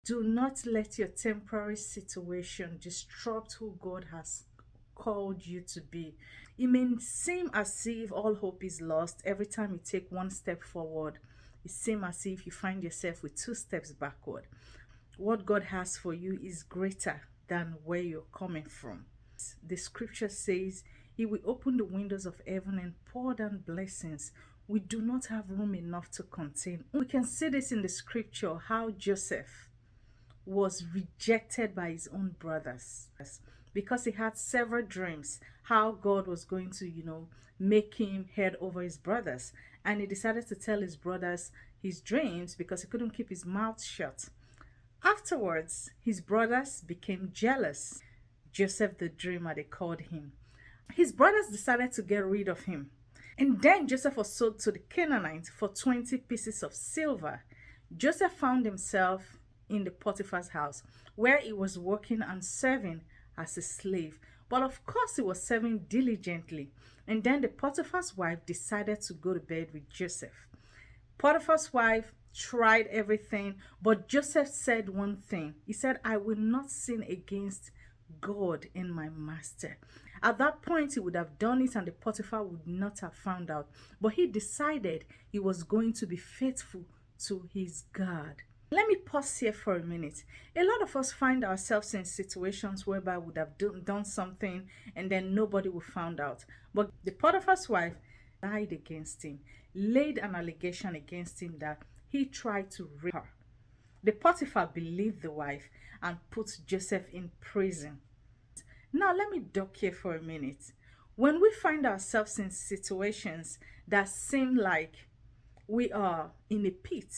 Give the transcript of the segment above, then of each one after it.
Do not let your temporary situation disrupt who God has called you to be. It may seem as if all hope is lost every time you take one step forward. It seems as if you find yourself with two steps backward. What God has for you is greater than where you're coming from. The scripture says He will open the windows of heaven and pour down blessings we do not have room enough to contain. We can see this in the scripture how Joseph was rejected by his own brothers because he had several dreams how God was going to, make him head over his brothers. And he decided to tell his brothers his dreams because he couldn't keep his mouth shut. Afterwards, his brothers became jealous. Joseph the dreamer, they called him. His brothers decided to get rid of him. And then Joseph was sold to the Canaanites for 20 pieces of silver. Joseph found himself in the Potiphar's house where he was working and serving as a slave. But of course, he was serving diligently. And then the Potiphar's wife decided to go to bed with Joseph. Potiphar's wife tried everything, but Joseph said one thing. He said, I will not sin against God and my master. At that point, he would have done it and the Potiphar would not have found out. But he decided he was going to be faithful to his God. Let me pause here for a minute. A lot of us find ourselves in situations whereby we would have done something and then nobody would find out. But the Potiphar's wife lied against him, laid an allegation against him that he tried to rape her. The Potiphar believed the wife and put Joseph in prison. Now let me duck here for a minute. When we find ourselves in situations that seem like we are in a pit,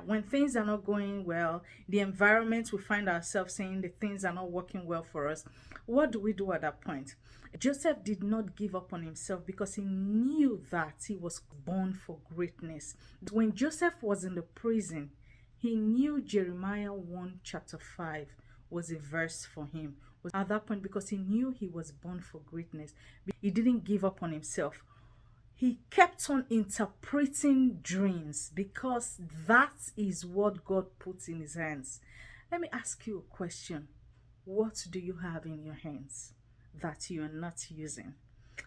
when things are not going well, the environment we find ourselves in, the things are not working well for us, what do we do at that point? Joseph did not give up on himself because he knew that he was born for greatness. When Joseph was in the prison, he knew Jeremiah 1 chapter 5 was a verse for him. At that point, because he knew he was born for greatness, he didn't give up on himself. He kept on interpreting dreams because that is what God puts in his hands. Let me ask you a question. What do you have in your hands that you are not using?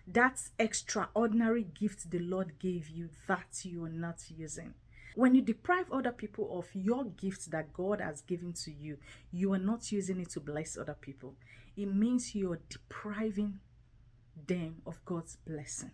That extraordinary gift the Lord gave you that you are not using. When you deprive other people of your gift that God has given to you, you are not using it to bless other people. It means you are depriving them of God's blessing.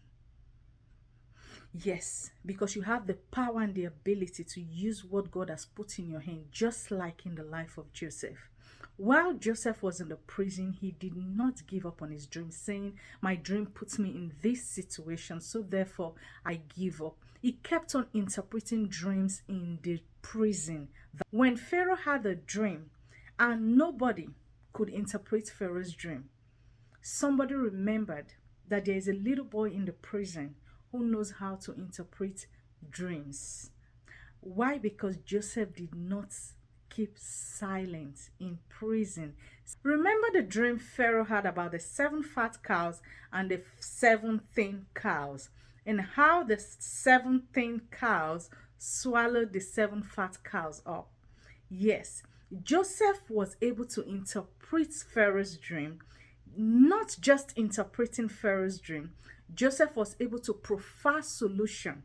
Yes, because you have the power and the ability to use what God has put in your hand, just like in the life of Joseph. While Joseph was in the prison, he did not give up on his dream, saying, my dream puts me in this situation, so therefore I give up. He kept on interpreting dreams in the prison. When Pharaoh had a dream and nobody could interpret Pharaoh's dream, somebody remembered that there is a little boy in the prison who knows how to interpret dreams. Why? Because Joseph did not keep silent in prison. Remember the dream Pharaoh had about the 7 fat cows and the 7 thin cows, and how the 7 thin cows swallowed the 7 fat cows up. Yes, Joseph was able to interpret Pharaoh's dream. Not just interpreting Pharaoh's dream, Joseph was able to proffer solution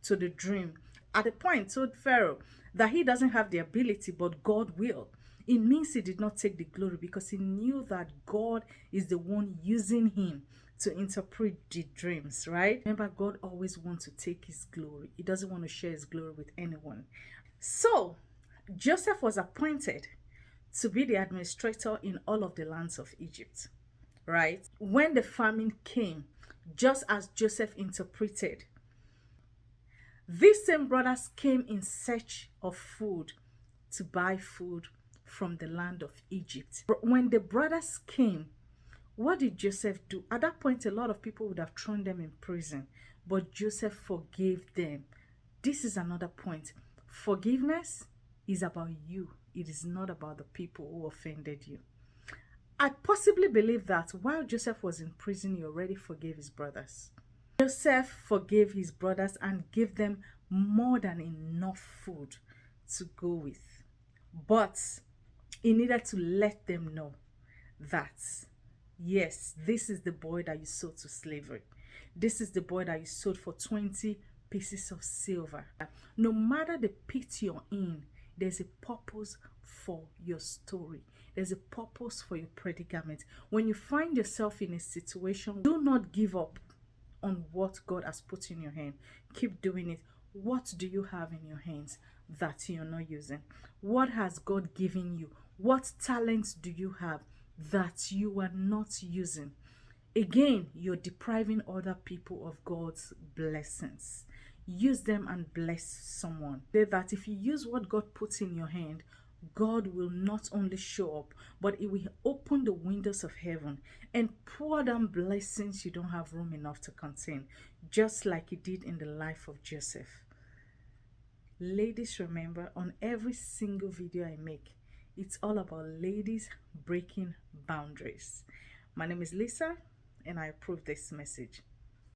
to the dream. At the point, told Pharaoh that he doesn't have the ability, but God will. It means he did not take the glory because he knew that God is the one using him to interpret the dreams, right? Remember, God always wants to take his glory. He doesn't want to share his glory with anyone. So, Joseph was appointed to be the administrator in all of the lands of Egypt, right? When the famine came, just as Joseph interpreted, these same brothers came in search of food to buy food from the land of Egypt. When the brothers came, what did Joseph do? At that point, a lot of people would have thrown them in prison, but Joseph forgave them. This is another point. Forgiveness is about you. It is not about the people who offended you. I possibly believe that while Joseph was in prison, he already forgave his brothers. Joseph forgave his brothers and gave them more than enough food to go with. But he needed to let them know that, yes, this is the boy that you sold to slavery. This is the boy that you sold for 20 pieces of silver. No matter the pit you're in, there's a purpose for your story. There's a purpose for your predicament. When you find yourself in a situation, do not give up on what God has put in your hand. Keep doing it. What do you have in your hands that you're not using? What has God given you? What talents do you have that you are not using? Again, you're depriving other people of God's blessings. Use them and bless someone. That if you use what God puts in your hand, God will not only show up, but it will open the windows of heaven and pour down blessings you don't have room enough to contain, just like He did in the life of Joseph. Ladies, remember, on every single video I make, it's all about ladies breaking boundaries. My name is Lisa, and I approve this message.